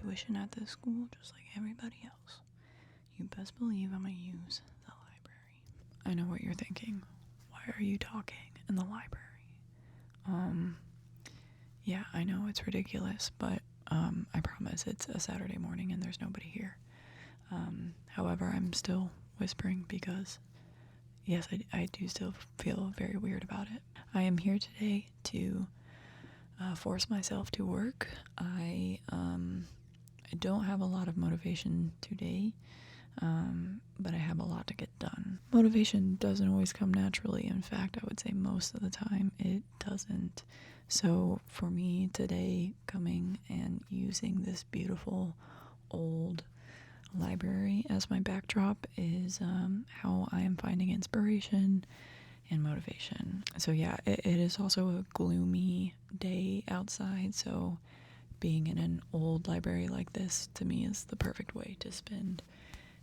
tuition at this school just like everybody else. You best believe I'm gonna use the library. I know what you're thinking. Why are you talking in the library? Yeah, I know it's ridiculous, but I promise it's a Saturday morning and there's nobody here. However, I'm still whispering because, yes, I do still feel very weird about it. I am here today to force myself to work. I don't have a lot of motivation today, but I have a lot to get done. Motivation doesn't always come naturally. In fact, I would say most of the time it doesn't. So for me today, coming and using this beautiful old library as my backdrop is how I am finding inspiration and motivation. So yeah, it is also a gloomy day outside, so being in an old library like this to me is the perfect way to spend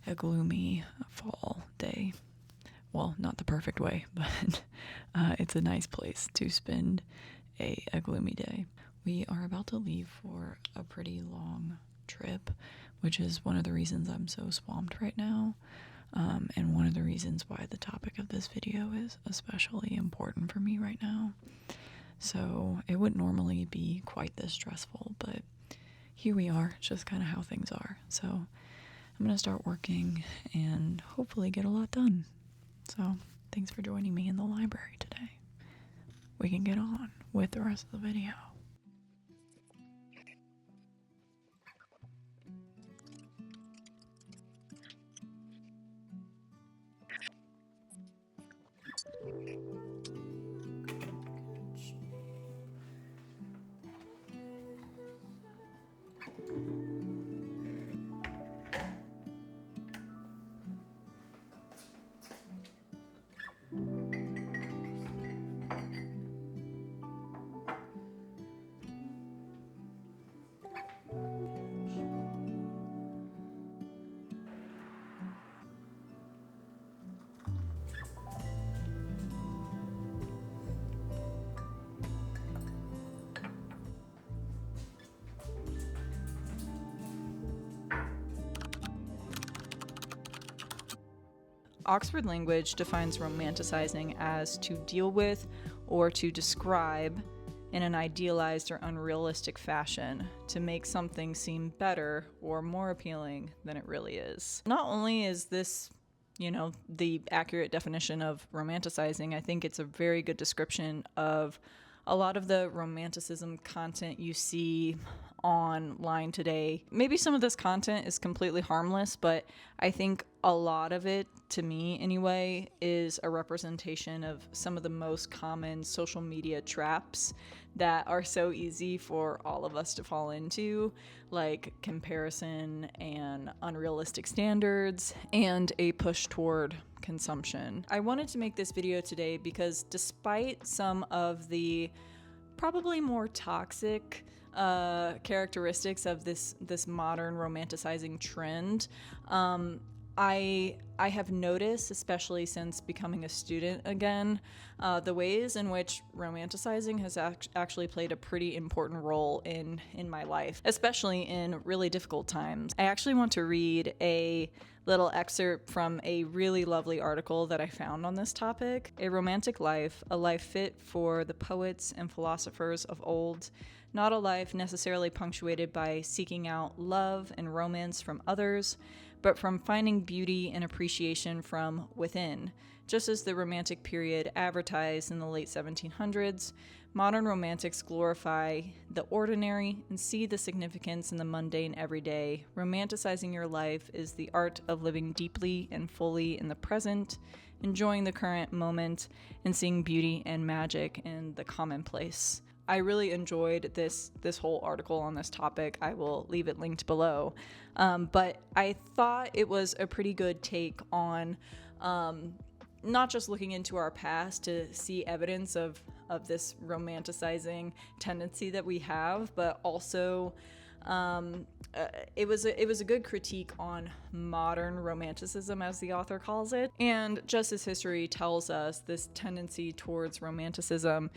a gloomy fall day. Well, not the perfect way, but it's a nice place to spend a gloomy day. We are about to leave for a pretty long trip, which is one of the reasons I'm so swamped right now, and one of the reasons why the topic of this video is especially important for me right now. So it wouldn't normally be quite this stressful, but here we are. It's just kind of how things are. So I'm going to start working and hopefully get a lot done. So thanks for joining me in the library today. We can get on with the rest of the video. Oxford language defines romanticizing as to deal with or to describe in an idealized or unrealistic fashion to make something seem better or more appealing than it really is. Not only is this, the accurate definition of romanticizing, I think it's a very good description of a lot of the romanticism content you see online today. Maybe some of this content is completely harmless, but I think a lot of it, to me anyway, is a representation of some of the most common social media traps that are so easy for all of us to fall into, like comparison and unrealistic standards and a push toward consumption. I wanted to make this video today because despite some of the probably more toxic characteristics of this modern romanticizing trend, I have noticed, especially since becoming a student again, the ways in which romanticizing has actually played a pretty important role in my life, especially in really difficult times. I actually want to read a little excerpt from a really lovely article that I found on this topic. A romantic life, a life fit for the poets and philosophers of old, not a life necessarily punctuated by seeking out love and romance from others, but from finding beauty and appreciation from within. Just as the Romantic period advertised in the late 1700s, modern romantics glorify the ordinary and see the significance in the mundane everyday. Romanticizing your life is the art of living deeply and fully in the present, enjoying the current moment, and seeing beauty and magic in the commonplace. I really enjoyed this whole article on this topic. I will leave it linked below. But I thought it was a pretty good take on not just looking into our past to see evidence of this romanticizing tendency that we have, but also It was a good critique on modern romanticism, as the author calls it. And just as history tells us, this tendency towards romanticism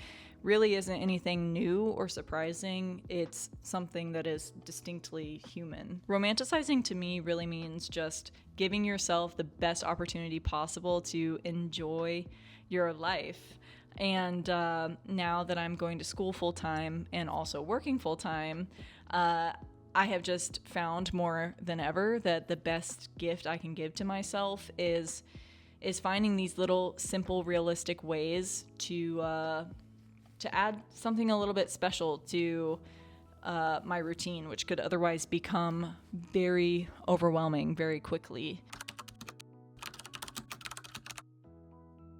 really isn't anything new or surprising. It's something that is distinctly human. Romanticizing to me really means just giving yourself the best opportunity possible to enjoy your life. And now that I'm going to school full-time and also working full-time, I have just found more than ever that the best gift I can give to myself is finding these little simple, realistic ways to add something a little bit special to my routine, which could otherwise become very overwhelming very quickly.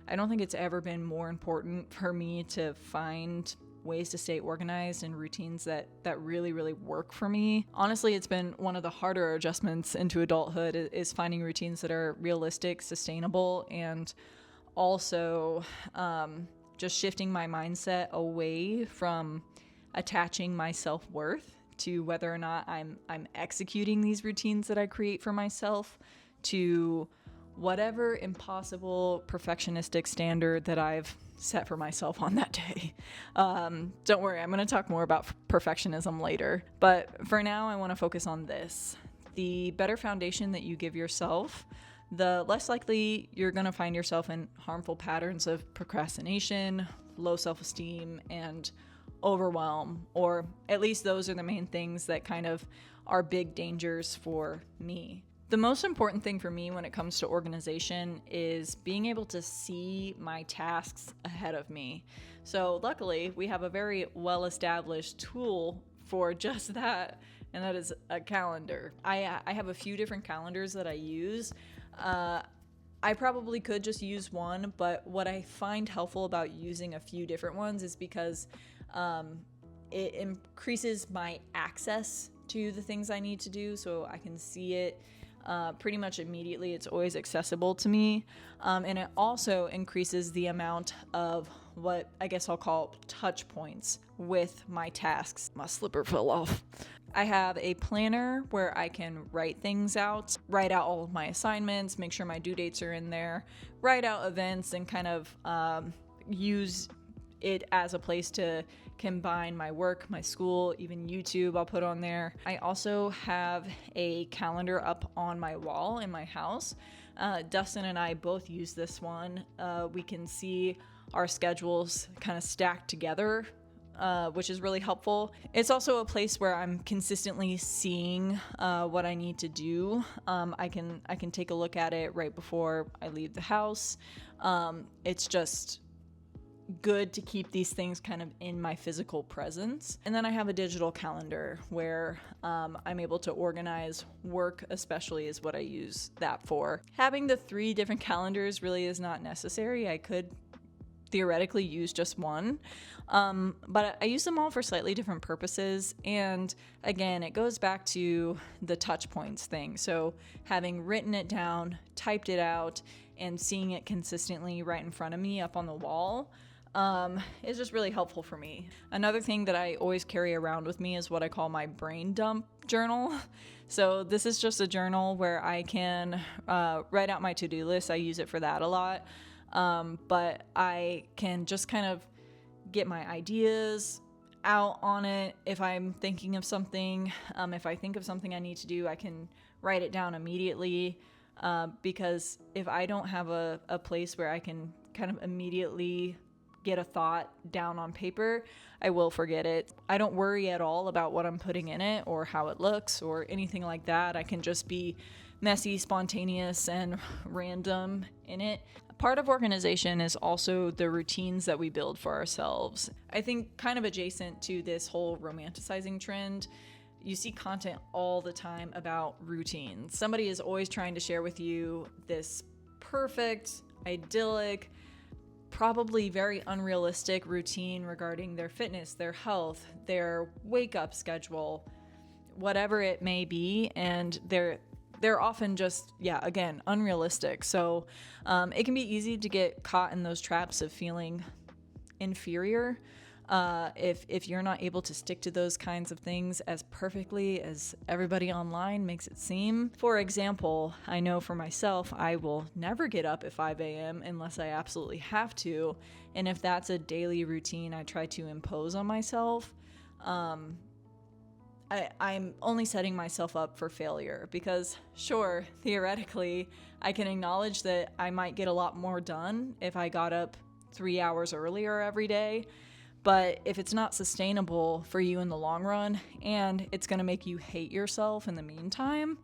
I don't think it's ever been more important for me to find ways to stay organized and routines that really, really work for me. Honestly, it's been one of the harder adjustments into adulthood is finding routines that are realistic, sustainable, and also just shifting my mindset away from attaching my self-worth to whether or not I'm executing these routines that I create for myself to whatever impossible perfectionistic standard that I've set for myself on that day. Don't worry, I'm going to talk more about perfectionism later. But for now, I want to focus on this. The better foundation that you give yourself, the less likely you're going to find yourself in harmful patterns of procrastination, low self-esteem, and overwhelm, or at least those are the main things that kind of are big dangers for me. The most important thing for me when it comes to organization is being able to see my tasks ahead of me. So luckily, we have a very well-established tool for just that, and that is a calendar. I have a few different calendars that I use. I probably could just use one, but what I find helpful about using a few different ones is because it increases my access to the things I need to do, so I can see it pretty much immediately. It's always accessible to me. And it also increases the amount of what I guess I'll call touch points with my tasks. My slipper fell off. I have a planner where I can write things out, write out all of my assignments, make sure my due dates are in there, write out events, and kind of use it as a place to combine my work, my school, even YouTube I'll put on there. I also have a calendar up on my wall in my house. Dustin and I both use this one. We can see our schedules kind of stacked together, which is really helpful. It's also a place where I'm consistently seeing what I need to do. I can take a look at it right before I leave the house. It's just good to keep these things kind of in my physical presence. And then I have a digital calendar where I'm able to organize work, especially is what I use that for. Having the 3 different calendars really is not necessary. I could theoretically use just one, but I use them all for slightly different purposes. And again, it goes back to the touch points thing. So having written it down, typed it out, and seeing it consistently right in front of me up on the wall is just really helpful for me. Another thing that I always carry around with me is what I call my brain dump journal. So this is just a journal where I can write out my to-do list. I use it for that a lot. But I can just kind of get my ideas out on it. If I'm thinking of something, if I think of something I need to do, I can write it down immediately. Because if I don't have a place where I can kind of immediately get a thought down on paper, I will forget it. I don't worry at all about what I'm putting in it or how it looks or anything like that. I can just be messy, spontaneous, and random in it. Part of organization is also the routines that we build for ourselves. I think kind of adjacent to this whole romanticizing trend, you see content all the time about routines. Somebody is always trying to share with you this perfect, idyllic, probably very unrealistic routine regarding their fitness, their health, their wake-up schedule, whatever it may be, and they're often just, again, unrealistic. So it can be easy to get caught in those traps of feeling inferior If you're not able to stick to those kinds of things as perfectly as everybody online makes it seem. For example, I know for myself, I will never get up at 5 a.m. unless I absolutely have to. And if that's a daily routine I try to impose on myself, I'm only setting myself up for failure, because sure, theoretically, I can acknowledge that I might get a lot more done if I got up 3 hours earlier every day. But if it's not sustainable for you in the long run, and it's going to make you hate yourself in the meantime,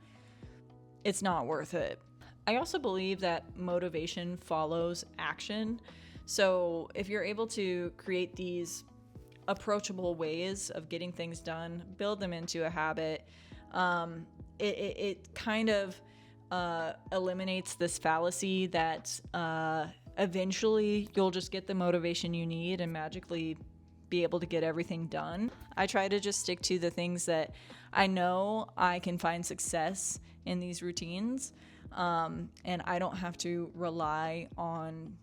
it's not worth it. I also believe that motivation follows action. So if you're able to create these approachable ways of getting things done, build them into a habit, it kind of eliminates this fallacy that eventually you'll just get the motivation you need and magically be able to get everything done. I try to just stick to the things that I know I can find success in these routines, and I don't have to rely on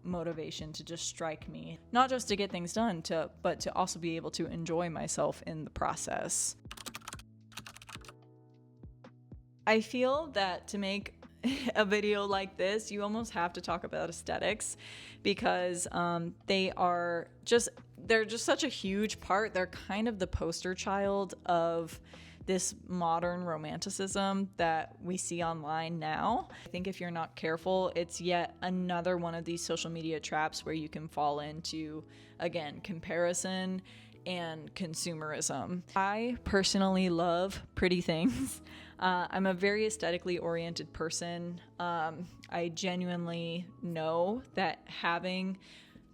motivation to just strike me, not just to get things done, but to also be able to enjoy myself in the process. I feel that to make a video like this, you almost have to talk about aesthetics, because they're just such a huge part. They're kind of the poster child of this modern romanticism that we see online now. I think if you're not careful, it's yet another one of these social media traps where you can fall into, again, comparison and consumerism. I personally love pretty things. I'm a very aesthetically oriented person. I genuinely know that having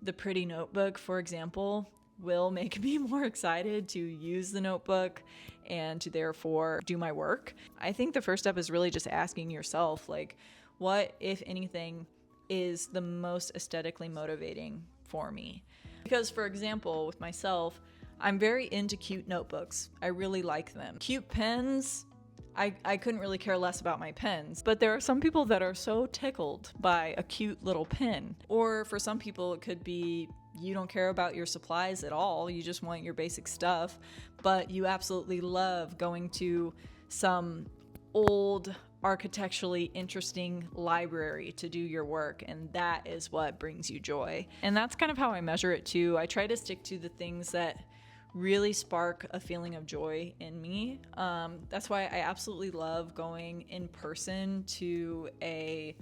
the pretty notebook, for example, will make me more excited to use the notebook and to therefore do my work. I think the first step is really just asking yourself, like, what, if anything, is the most aesthetically motivating for me? Because, for example, with myself, I'm very into cute notebooks. I really like them. Cute pens, I couldn't really care less about my pens, but there are some people that are so tickled by a cute little pen. Or for some people, it could be you don't care about your supplies at all. You just want your basic stuff, but you absolutely love going to some old, architecturally interesting library to do your work, and that is what brings you joy. And that's kind of how I measure it too. I try to stick to the things that really spark a feeling of joy in me. That's why I absolutely love going in person to a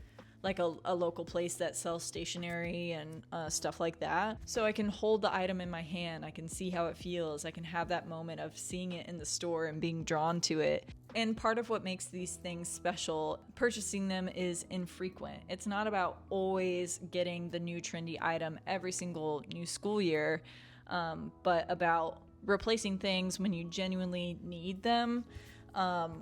local place that sells stationery and stuff like that. So I can hold the item in my hand, I can see how it feels, I can have that moment of seeing it in the store and being drawn to it. And part of what makes these things special, purchasing them, is infrequent. It's not about always getting the new trendy item every single new school year, but about replacing things when you genuinely need them,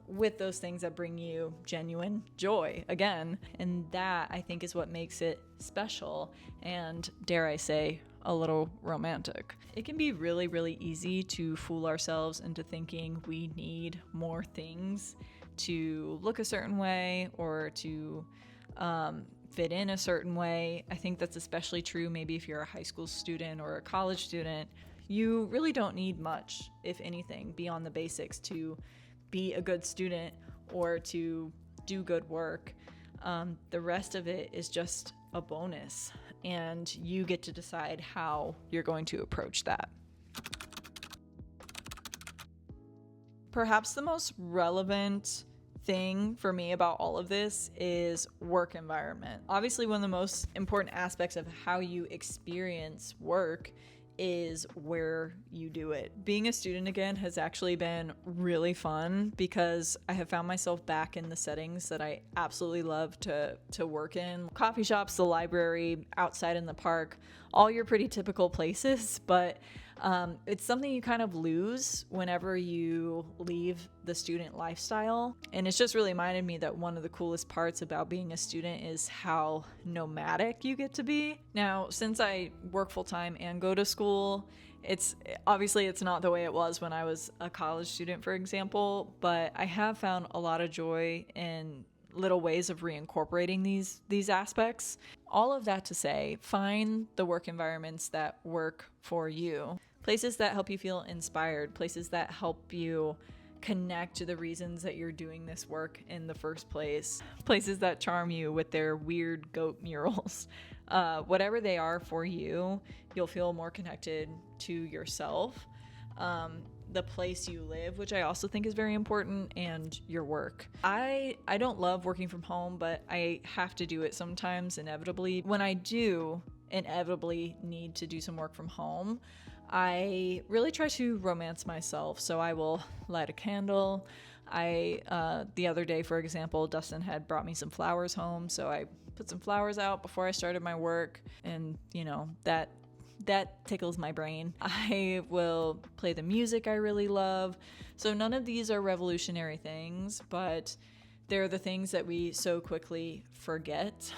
with those things that bring you genuine joy again. And that, I think, is what makes it special and, dare I say, a little romantic. It can be really, really easy to fool ourselves into thinking we need more things to look a certain way or to fit in a certain way. I think that's especially true maybe if you're a high school student or a college student. You really don't need much, if anything, beyond the basics to be a good student or to do good work. The rest of it is just a bonus, and you get to decide how you're going to approach that. Perhaps the most relevant thing for me about all of this is work environment. Obviously, one of the most important aspects of how you experience work is where you do it. Being a student again has actually been really fun because I have found myself back in the settings that I absolutely love to work in. Coffee shops, the library, outside in the park, all your pretty typical places, but it's something you kind of lose whenever you leave the student lifestyle. And it's just really reminded me that one of the coolest parts about being a student is how nomadic you get to be. Now, since I work full-time and go to school, it's not the way it was when I was a college student, for example, but I have found a lot of joy in little ways of reincorporating these aspects. All of that to say, find the work environments that work for you. Places that help you feel inspired, places that help you connect to the reasons that you're doing this work in the first place, places that charm you with their weird goat murals. Whatever they are for you, you'll feel more connected to yourself, the place you live, which I also think is very important, and your work. I don't love working from home, but I have to do it sometimes, inevitably. When I do inevitably need to do some work from home, I really try to romance myself. So I will light a candle. The other day, for example, Dustin had brought me some flowers home, so I put some flowers out before I started my work, and that tickles my brain. I will play the music I really love. So none of these are revolutionary things, but they're the things that we so quickly forget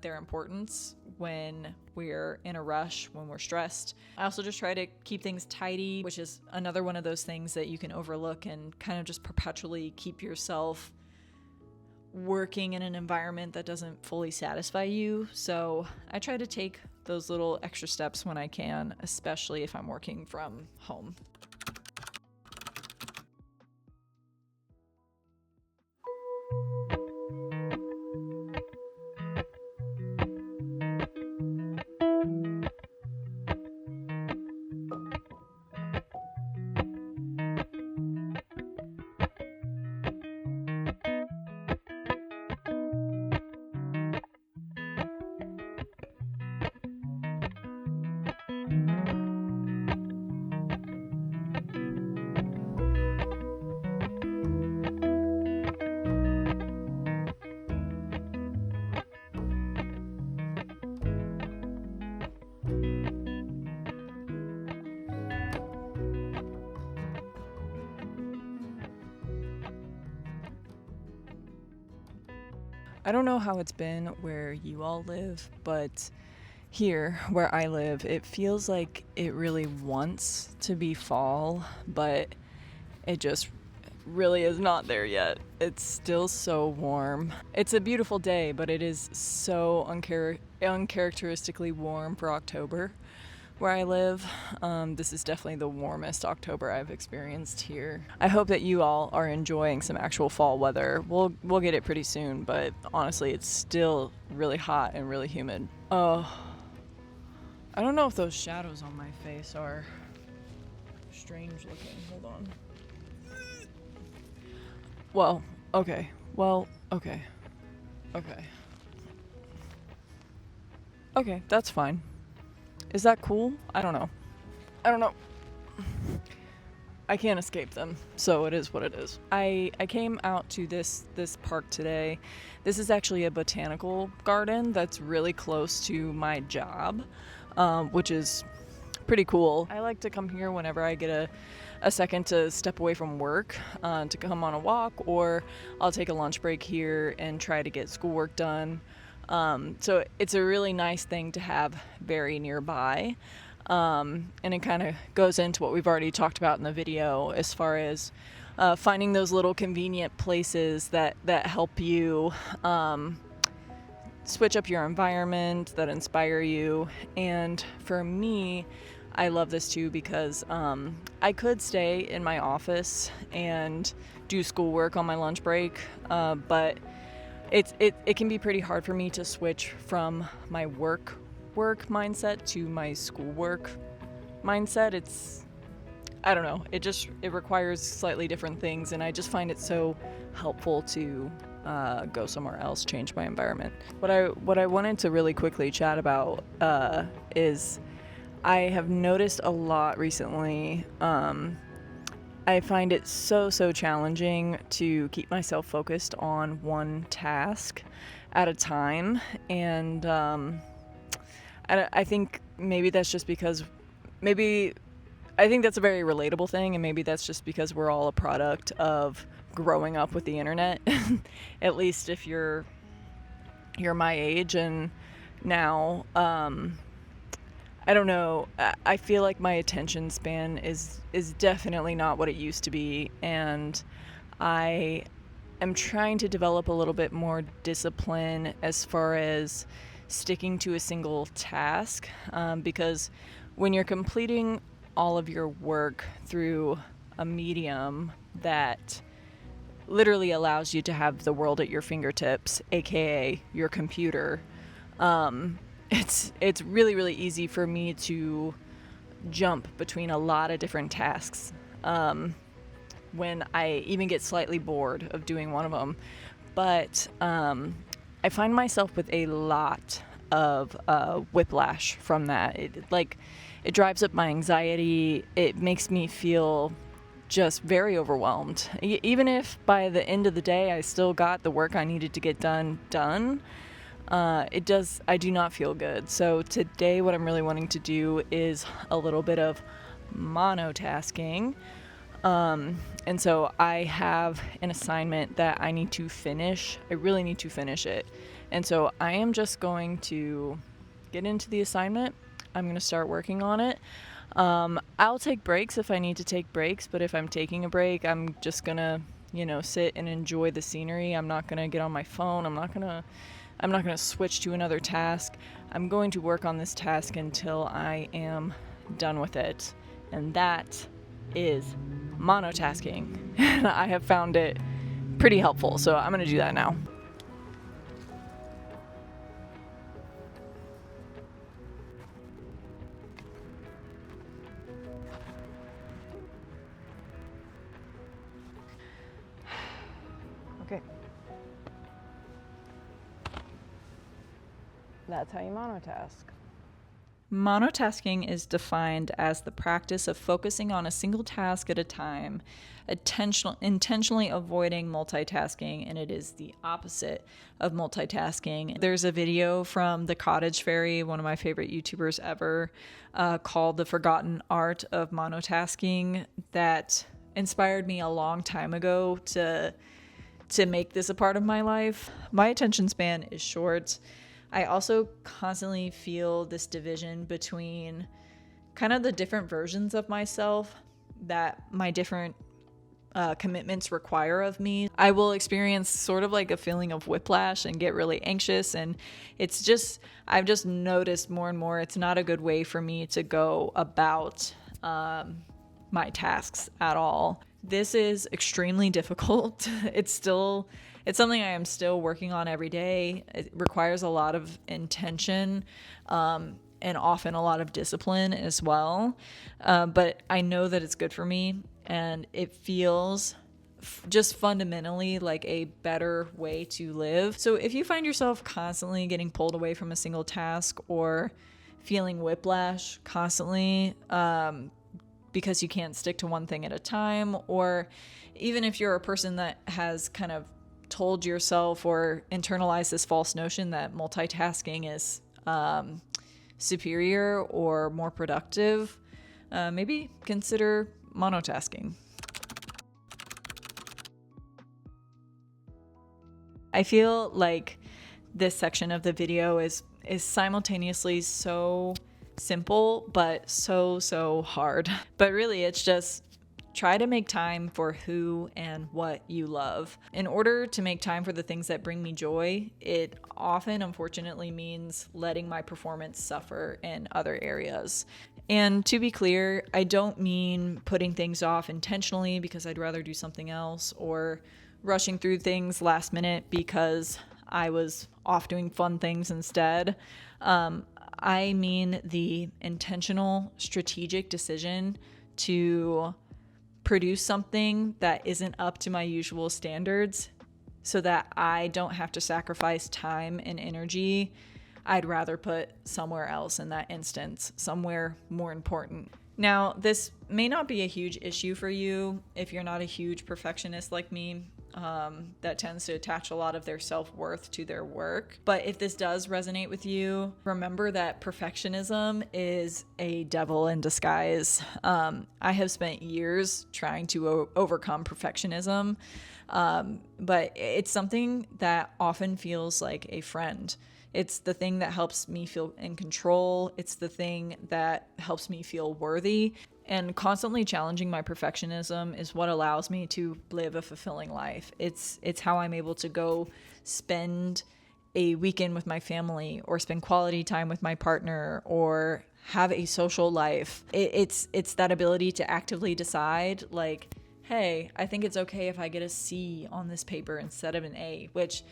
their importance when we're in a rush, when we're stressed. I also just try to keep things tidy, which is another one of those things that you can overlook and kind of just perpetually keep yourself working in an environment that doesn't fully satisfy you. So I try to take those little extra steps when I can, especially if I'm working from home. I don't know how it's been where you all live, but here where I live, it feels like it really wants to be fall, but it just really is not there yet. It's still so warm. It's a beautiful day, but it is so uncharacteristically warm for October where I live. This is definitely the warmest October I've experienced here. I hope that you all are enjoying some actual fall weather. We'll get it pretty soon, but honestly, it's still really hot and really humid. Oh, I don't know if those shadows on my face are strange looking. Hold on. Okay. Okay, that's fine. Is that cool? I don't know. I can't escape them, so it is what it is. I came out to this park today. This is actually a botanical garden that's really close to my job, which is pretty cool. I like to come here whenever I get a second to step away from work, to come on a walk, or I'll take a lunch break here and try to get schoolwork done. So it's a really nice thing to have very nearby. And it kind of goes into what we've already talked about in the video as far as finding those little convenient places that help you switch up your environment, that inspire you. And for me, I love this too because I could stay in my office and do schoolwork on my lunch break, but it can be pretty hard for me to switch from my work mindset to my schoolwork mindset. I don't know, it requires slightly different things, and I just find it so helpful to go somewhere else, change my environment. What I wanted to really quickly chat about is I have noticed a lot recently. I find it so challenging to keep myself focused on one task at a time, and I think maybe that's just because I think that's a very relatable thing, and maybe that's just because we're all a product of growing up with the internet. At least if you're my age, and now I don't know. I feel like my attention span is definitely not what it used to be, and I am trying to develop a little bit more discipline as far as sticking to a single task, because when you're completing all of your work through a medium that literally allows you to have the world at your fingertips, aka your computer, it's really, really easy for me to jump between a lot of different tasks when I even get slightly bored of doing one of them. But I find myself with a lot of whiplash from that. It drives up my anxiety. It makes me feel just very overwhelmed. Even if by the end of the day I still got the work I needed to get done, I do not feel good. So today what I'm really wanting to do is a little bit of monotasking. And so I have an assignment that I need to finish. I really need to finish it. And so I am just going to get into the assignment. I'm going to start working on it. I'll take breaks if I need to take breaks, but if I'm taking a break, I'm just going to, sit and enjoy the scenery. I'm not going to get on my phone. I'm not going to switch to another task. I'm going to work on this task until I am done with it. And that is monotasking. I have found it pretty helpful, so I'm going to do that now. Okay. That's how you monotask. Monotasking is defined as the practice of focusing on a single task at a time, intentionally avoiding multitasking, and it is the opposite of multitasking. There's a video from The Cottage Fairy, one of my favorite YouTubers ever, called The Forgotten Art of Monotasking, that inspired me a long time ago to make this a part of my life. My attention span is short. I also constantly feel this division between kind of the different versions of myself that my different commitments require of me. I will experience sort of like a feeling of whiplash and get really anxious. And I've just noticed more and more it's not a good way for me to go about my tasks at all. This is extremely difficult. It's something I am still working on every day. It requires a lot of intention, and often a lot of discipline as well. But I know that it's good for me, and it feels just fundamentally like a better way to live. So if you find yourself constantly getting pulled away from a single task or feeling whiplash constantly, because you can't stick to one thing at a time, or even if you're a person that has kind of told yourself or internalized this false notion that multitasking is superior or more productive, maybe consider monotasking. I feel like this section of the video is simultaneously so simple but so hard. But really it's just try to make time for who and what you love. In order to make time for the things that bring me joy, it often unfortunately means letting my performance suffer in other areas. And to be clear, I don't mean putting things off intentionally because I'd rather do something else, or rushing through things last minute because I was off doing fun things instead. I mean the intentional, strategic decision to produce something that isn't up to my usual standards so that I don't have to sacrifice time and energy I'd rather put somewhere else in that instance, somewhere more important. Now, this may not be a huge issue for you if you're not a huge perfectionist like me. That tends to attach a lot of their self-worth to their work. But if this does resonate with you, remember that perfectionism is a devil in disguise. I have spent years trying to overcome perfectionism, but it's something that often feels like a friend. It's the thing that helps me feel in control. It's the thing that helps me feel worthy. And constantly challenging my perfectionism is what allows me to live a fulfilling life. It's how I'm able to go spend a weekend with my family, or spend quality time with my partner, or have a social life. It's that ability to actively decide, like, hey, I think it's okay if I get a C on this paper instead of an A, which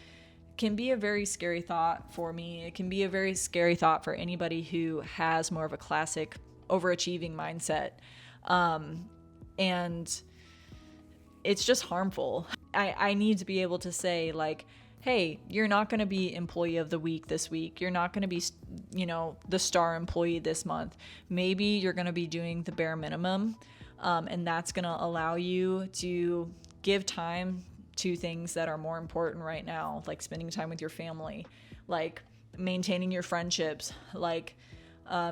can be a very scary thought for me. It can be a very scary thought for anybody who has more of a classic overachieving mindset. And it's just harmful. I need to be able to say, like, hey, you're not going to be employee of the week this week. You're not going to be, the star employee this month. Maybe you're going to be doing the bare minimum. And that's going to allow you to give time to things that are more important right now, like spending time with your family, like maintaining your friendships, like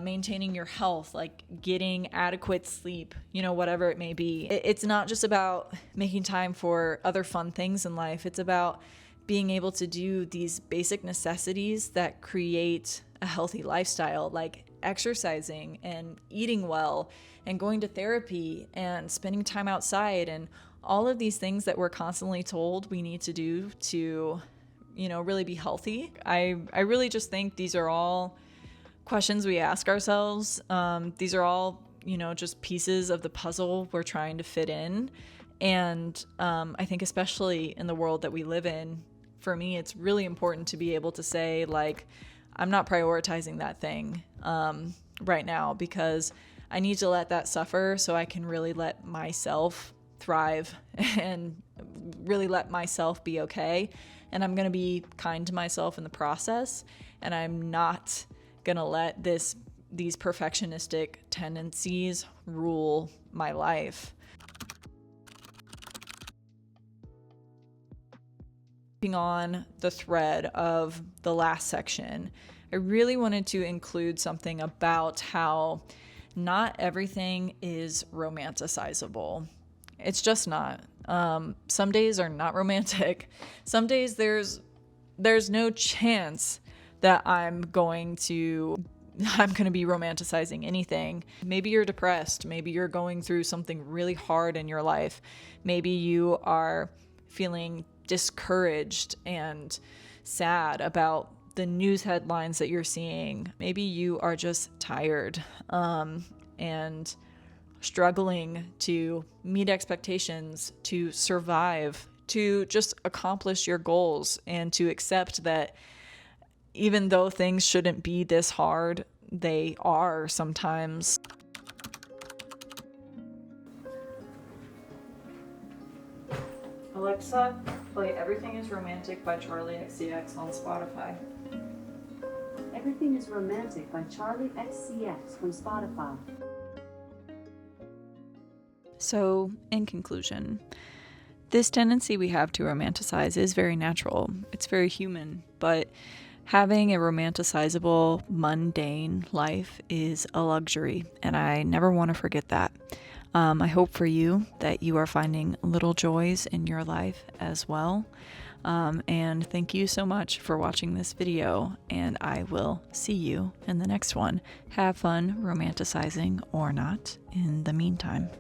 maintaining your health, like getting adequate sleep, whatever it may be. It's not just about making time for other fun things in life. It's about being able to do these basic necessities that create a healthy lifestyle, like exercising and eating well and going to therapy and spending time outside, and all of these things that we're constantly told we need to do to, really be healthy. I really just think these are all questions we ask ourselves. These are all, just pieces of the puzzle we're trying to fit in. And I think especially in the world that we live in, for me, it's really important to be able to say, like, I'm not prioritizing that thing right now, because I need to let that suffer so I can really let myself thrive and really let myself be okay. And I'm going to be kind to myself in the process. And I'm not going to let these perfectionistic tendencies rule my life. On the thread of the last section, I really wanted to include something about how not everything is romanticizable. It's just not. Some days are not romantic. Some days there's no chance that I'm going to be romanticizing anything. Maybe you're depressed. Maybe you're going through something really hard in your life. Maybe you are feeling discouraged and sad about the news headlines that you're seeing. Maybe you are just tired and struggling to meet expectations, to survive, to just accomplish your goals, and to accept that even though things shouldn't be this hard, they are sometimes. Alexa, play Everything is Romantic by Charlie XCX on Spotify. Everything is Romantic by Charlie XCX from Spotify. So, in conclusion, this tendency we have to romanticize is very natural. It's very human, but having a romanticizable, mundane life is a luxury, and I never want to forget that. I hope for you that you are finding little joys in your life as well. And thank you so much for watching this video, and I will see you in the next one. Have fun romanticizing or not in the meantime.